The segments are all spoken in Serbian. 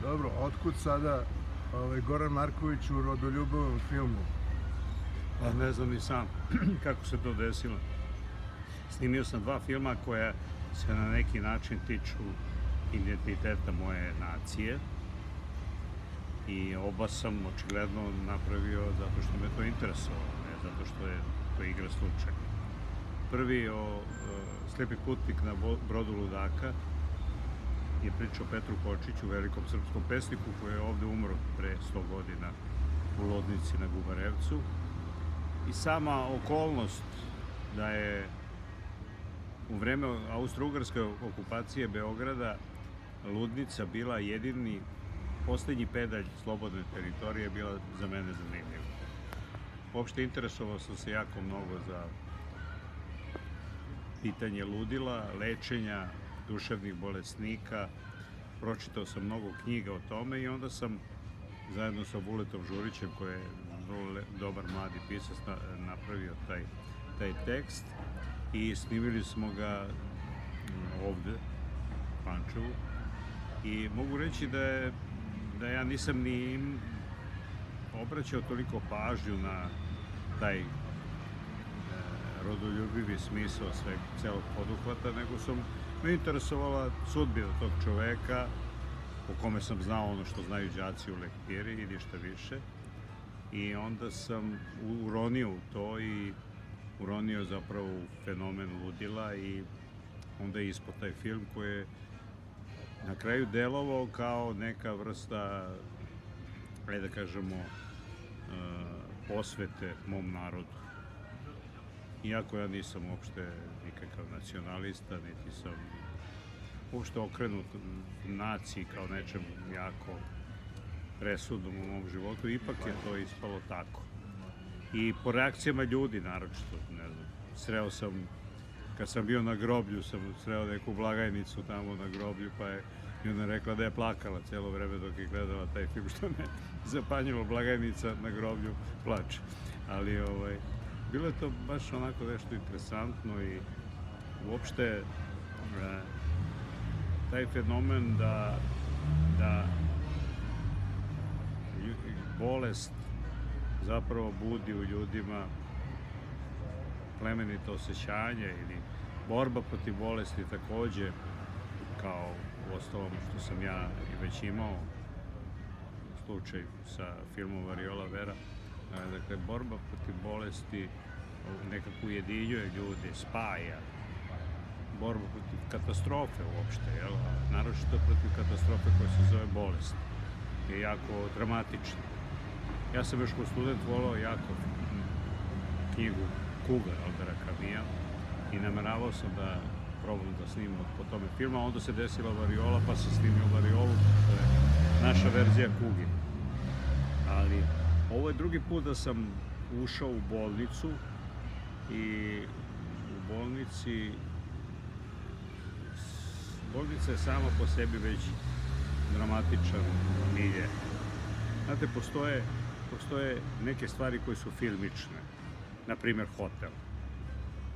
Dobro, otkud sada Goran Marković u rodoljubovom filmu? Pa ne znam ni sam kako se to desilo. Snimio sam 2 filma koja se na neki način tiču identiteta moje nacije i oba sam očigledno napravio zato što me to interesovalo, ne zato što je to igra slučaja. Prvi o Slepi putnik na brodu ludaka je priča o Petru Kočiću, velikom srpskom pesniku koji je ovde umro pre 100 godina u Lodnici na Gubarevcu. I sama okolnost da je u vreme austro-ugarske okupacije Beograda Ludnica bila jedini, poslednji pedalj slobodne teritorije, bila za mene zanimljiva. Uopšte interesovao sam se jako mnogo za pitanje ludila, lečenja duševnih bolesnika, pročitao sam mnogo knjiga o tome i onda sam zajedno sa Vuletom Žurićem, koji je vrlo dobar mladi pisac, napravio taj tekst i snimili smo ga ovde, u Pančevu. I mogu reći da ja nisam ni im obraćao toliko pažnju na taj rodoljubivi smisao celog poduhvata, nego sam me interesovala sudbina tog čoveka o kome sam znao ono što znaju đaci u lektiri i ništa više. I onda sam uronio u to i uronio zapravo u fenomen ludila i onda je ispod taj film koji je na kraju delovao kao neka vrsta, ajde da kažemo, posvete mom narodu. Iako ja nisam uopšte nikakav nacionalista, niti sam uopšte okrenut naciji kao nečem jako presudnom u mom životu, ipak je to ispalo tako. I po reakcijama ljudi, naročito, ne znam, sreo sam, kad sam bio na groblju, sam sreo neku blagajnicu tamo na groblju, pa je i ona rekla da je plakala celo vreme dok je gledala taj film, što me zapanjilo, blagajnica na groblju plače. Ali, bilo je to baš onako nešto interesantno i uopšte taj fenomen da bolest zapravo budi u ljudima plemenito osjećanje ili borba protiv bolesti takođe, kao u ostalom što sam ja i već imao slučaj sa filmom Variola Vera. Dakle, borba protiv bolesti nekako ujedinjuje ljude, spaja. Borba protiv katastrofe uopšte, naročito protiv katastrofe koja se zove bolest, je jako dramatična. Ja sam još kao student volao jako knjigu Kuga Aldera Camija i nameravao sam da probam da snimam po tome filma, onda se desila Variola pa sam snimio Variolu, to je naša verzija Kuge. Ali ovo je drugi put da sam ušao u bolnicu i u bolnica je sama po sebi već dramatičan milje. Znate, postoje neke stvari koje su filmične, na primjer hotel.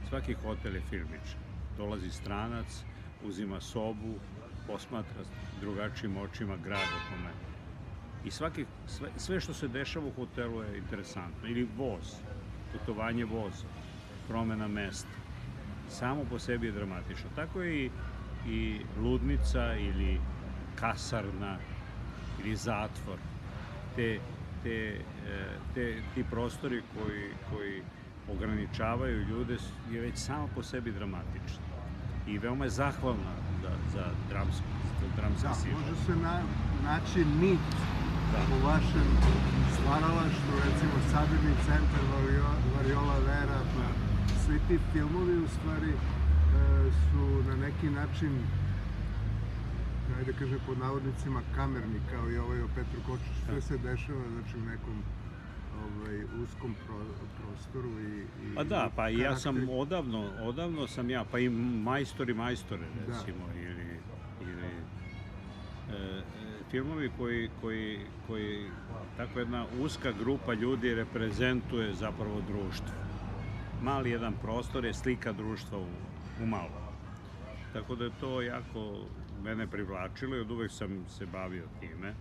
Svaki hotel je filmičan. Dolazi stranac, uzima sobu, posmatra drugačijim očima grad o kome. I sve što se dešava u hotelu je interesantno. Ili voz, putovanje voza, promena mesta. Samo po sebi je dramatično. Tako je i ludnica ili kasarna ili zatvor. Ti prostori koji ograničavaju ljude je već samo po sebi dramatično. I veoma je zahvalna za dramski sižet. Može se naći nit u vašem stvaralaštvu, recimo Sabirni centar, Variola Vera, svi ti filmovi u stvari su na neki način, ajde kažem pod navodnicima, kamerni, kao i ovaj o Petru Kočiću. Sve se dešava, znači, u nekom uskom prostoru i pa da, pa i ja sam odavno sam ja, pa i majstori, recimo, ili filmovi koji tako jedna uska grupa ljudi reprezentuje zapravo društvo. Mali jedan prostor je slika društva u malo. Tako da je to jako mene privlačilo i od uvek sam se bavio time.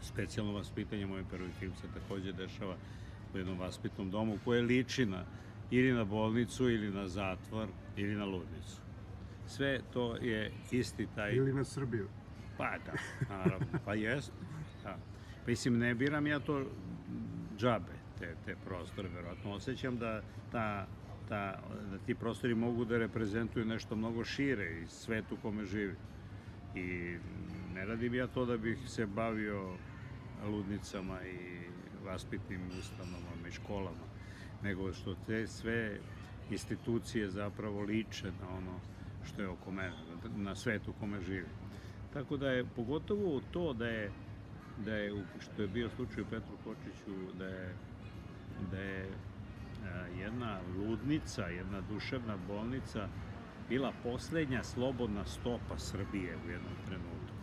Specijalno vaspitanje, moj prvi film se takođe dešava u jednom vaspitnom domu koje liči ili na bolnicu, ili na zatvor, ili na ludnicu. Sve to je isti taj... Ili na Srbiju. Pa da, naravno, pa jest. Da. Mislim, ne biram ja to džabe, te prostore, verovatno. Osjećam da ti prostori mogu da reprezentuju nešto mnogo šire iz svetu u kome živi. I ne radim ja to da bih se bavio ludnicama i vaspitnim ustanovama i školama, nego što te sve institucije zapravo liče na ono što je oko mene, na svetu u kome živim. Tako da je, pogotovo to da je, što je bio slučaj u Petru Kočiću, da je jedna ludnica, jedna duševna bolnica bila poslednja slobodna stopa Srbije u jednom trenutku.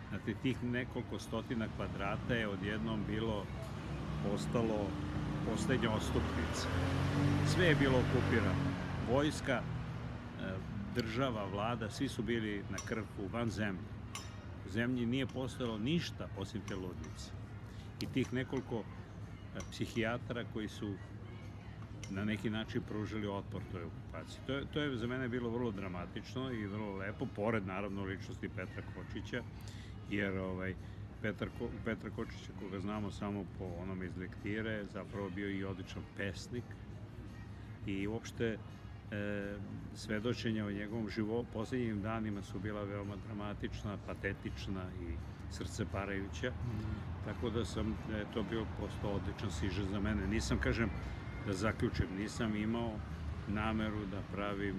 Znate, tih nekoliko stotina kvadrata je odjednom postalo poslednja ostupnica. Sve je bilo okupirano. Vojska, država, vlada, svi su bili na krfu, van zemlje. U zemlji nije postojalo ništa osim te ludnice. I tih nekoliko psihijatara koji su na neki način pružili otpor toj okupaciji. To je za mene bilo vrlo dramatično i vrlo lepo, pored naravno ličnosti Petra Kočića, jer Petra Kočića, koga znamo samo po onome iz lektire, zapravo bio i odličan pesnik i uopšte svedočenja o njegovom poslednjim danima su bila veoma dramatična, patetična i srceparajuća, tako da je to bio postao odličan sižet za mene. Nisam, kažem, da zaključim, nisam imao nameru da pravim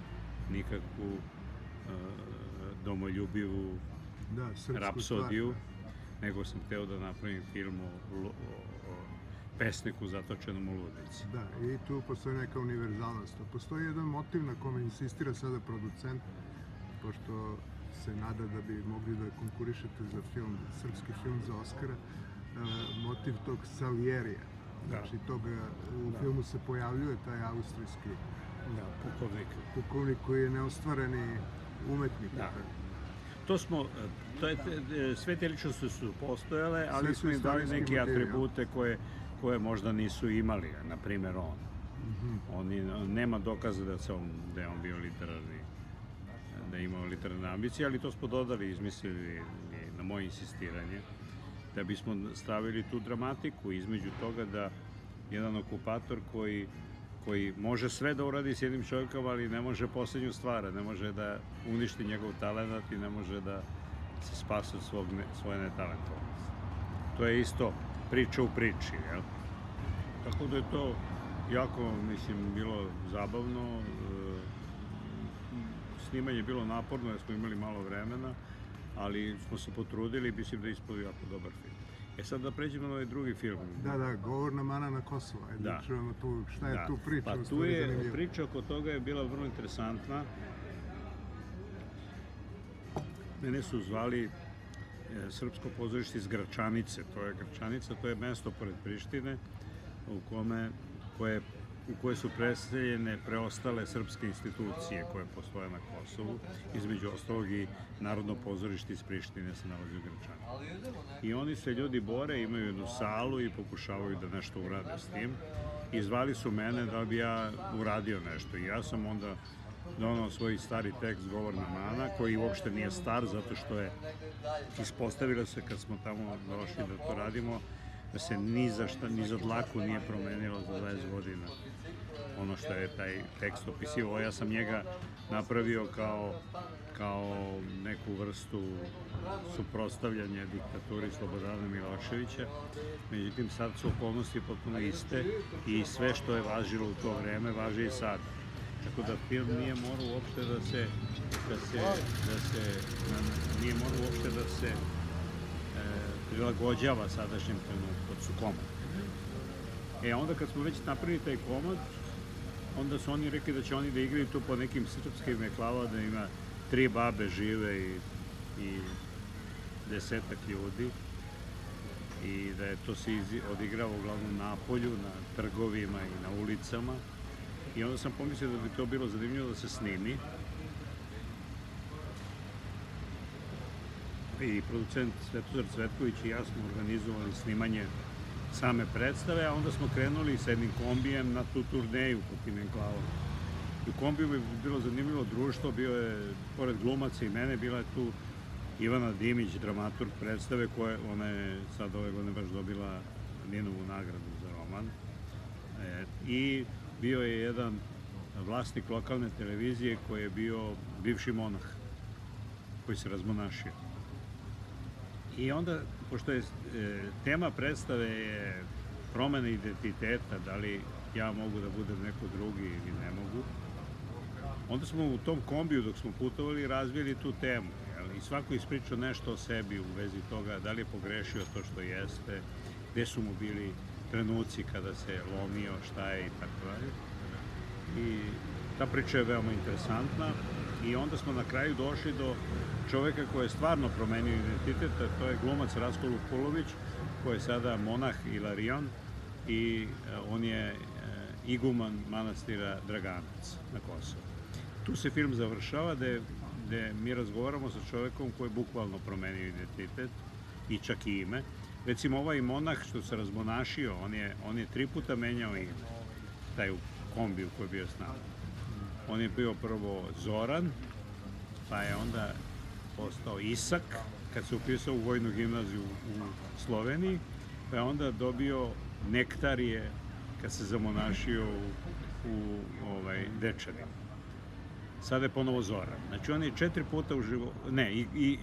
nikakvu domoljubivu rapsodiju, nego sam hteo da napravim film o pesniku zatočenom u ludnici. Da, i tu postoji neka univerzalnost. Postoji jedan motiv na kome insistira sada producent, pošto se nada da bi mogli da konkurišete za film, srpski film za Oskara, motiv tog Salierija. Znači, u filmu se pojavljuje taj austrijski pukovnik koji je neostvareni umetnik. Sve te ličnosti su postojale, ali smo im dali neke atribute koje možda nisu imali, na primjer on. Nema dokaza da je on bio literarni, da je imao literarne ambicije, ali to smo dodali, izmislili na moje insistiranje, da bismo stavili tu dramatiku između toga da jedan okupator koji može sve da uradi s jednim čovjekom, ali ne može poslednju stvar, ne može da uništi njegov talent i ne može da se spase od svoje netalentovanosti. To je isto priča u priči, jel? Tako da je to jako, mislim, bilo zabavno. Snimanje je bilo naporno jer smo imali malo vremena, ali smo se potrudili i mislim da je ispao jako dobar film. Sad da pređemo na ovaj drugi film. Da, Govorna mana na Kosovo. Da čujemo tu, šta je tu priča? Pa tu je, priča oko toga je bila vrlo interesantna. Mene su zvali Srpsko pozorište iz Gračanice. Gračanica, to je mesto pored Prištine u koje su preseljene preostale srpske institucije koje postoje na Kosovu. Između ostalog i Narodno pozorište iz Prištine se nalazi u Gračanici. I oni se ljudi bore, imaju jednu salu i pokušavaju da nešto urade s tim. I zvali su mene da bi ja uradio nešto. I ja sam onda donao svoj stari tekst Govorna mana, koji uopšte nije star, zato što je ispostavilo se kad smo tamo došli da to radimo, da se ni za dlaku nije promenilo za 20 godina ono što je taj tekst opisivao. Ja sam njega napravio kao neku vrstu suprotstavljanja diktaturi Slobodana Miloševića. Međutim, sad su okolnosti potpuno iste i sve što je važilo u to vreme važi i sad. Tako da film nije morao uopšte da se prilagođava sadašnjem trenutku, od su komad. Onda kad smo već napravili taj komad, onda su oni rekli da će oni da igraju tu po nekim srpskim enklava, da ima 3 babe žive i 10-ak ljudi i da je to se odigrava uglavnom na polju, na trgovima i na ulicama. I onda sam pomislio da bi to bilo zanimljivo da se snimi i producent Svetozar Cvetković i ja smo organizovali snimanje same predstave, a onda smo krenuli sa jednim kombijem na tu turneju po tim enklavama. U kombiju bi bilo zanimljivo društvo, bio je, pored glumaca i mene, bila je tu Ivana Dimić, dramaturg predstave, ona je sad ove godine baš dobila Ninovu nagradu za roman. I bio je jedan vlasnik lokalne televizije koji je bio bivši monah, koji se razmonašio. I onda, pošto je tema predstave je promena identiteta, da li ja mogu da budem neko drugi ili ne mogu, onda smo u tom kombiju dok smo putovali razvili tu temu. I svako ispričao nešto o sebi u vezi toga, da li je pogrešio to što jeste, gde su mu bili trenuci kada se lomio, šta je i tako dalje. I ta priča je veoma interesantna i onda smo na kraju došli do čoveka koji je stvarno promenio identitet, a to je glumac Rastko Lupulović, koji je sada monah Ilarion i on je iguman manastira Draganac na Kosovu. Tu se film završava gde mi razgovaramo sa čovekom koji je bukvalno promenio identitet i čak i ime. Recimo ovaj monah što se razmonašio, on je 3 puta menjao ime, taj u kombiju koji je bio s nama. On je bio prvo Zoran, pa je onda postao Isak, kad se upisao u vojnu gimnaziju u Sloveniji, pa je onda dobio Nektarije, kad se zamonašio u Dečanima. Sada je ponovo Zoran. Znači on je 4 puta u životu,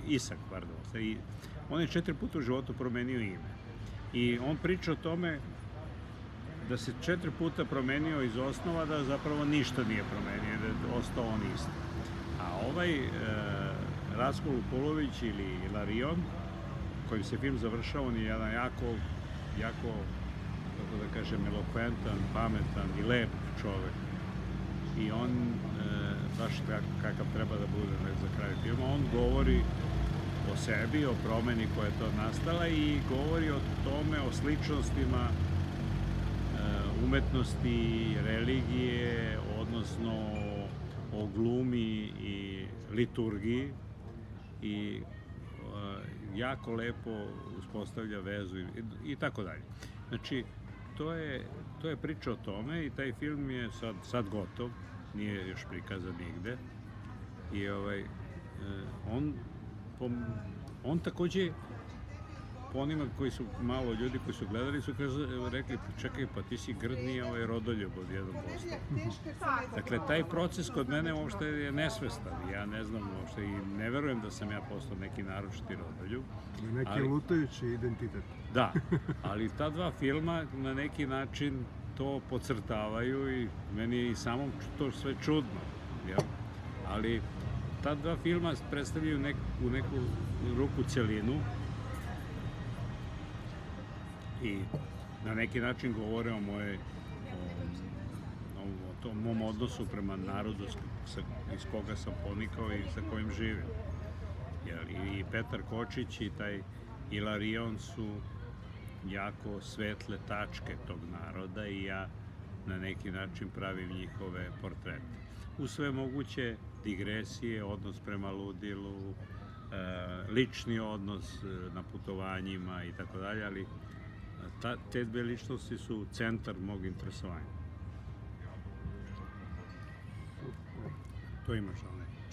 Isak, pardon. On je 4 puta u životu promenio ime. I on priča o tome da se 4 puta promenio iz osnova, da zapravo ništa nije promenio, da je ostao on isti. A ovaj Rastko Lupulović ili Ilarion, kojim se film završava, on je jedan jako, kako da kažem, elokventan, pametan i lep čovek. I on, baš kakav treba da bude za kraj filma, on govori o sebi, o promeni koja je to nastala i govori o tome, o sličnostima umetnosti, religije, odnosno o glumi i liturgiji i jako lepo uspostavlja vezu i tako dalje. Znači, to je priča o tome i taj film je sad gotov, nije još prikazan nigde i on takođe po onima koji su, malo ljudi koji su gledali su rekli, čekaj, pa ti si grdni Rodoljub od 1%. Dakle, taj proces kod mene uopšte je nesvestan. Ja ne znam uopšte i ne verujem da sam ja postao neki naročiti Rodoljub. Neki lutajući identitet. Da, ali ta 2 filma na neki način to podcrtavaju i meni je i samom to sve čudno. Ali ta 2 filma predstavljaju u neku ruku celinu i na neki način govore o tom mom odnosu prema narodu iz koga sam ponikao i sa kojim živim. I Petar Kočić i taj Ilarion su jako svetle tačke tog naroda i ja na neki način pravim njihove portrete. U sve moguće digresije, odnos prema ludilu, lični odnos na putovanjima i tako dalje, ali te 2 ličnosti su centar mog interesovanja. To imaš, ali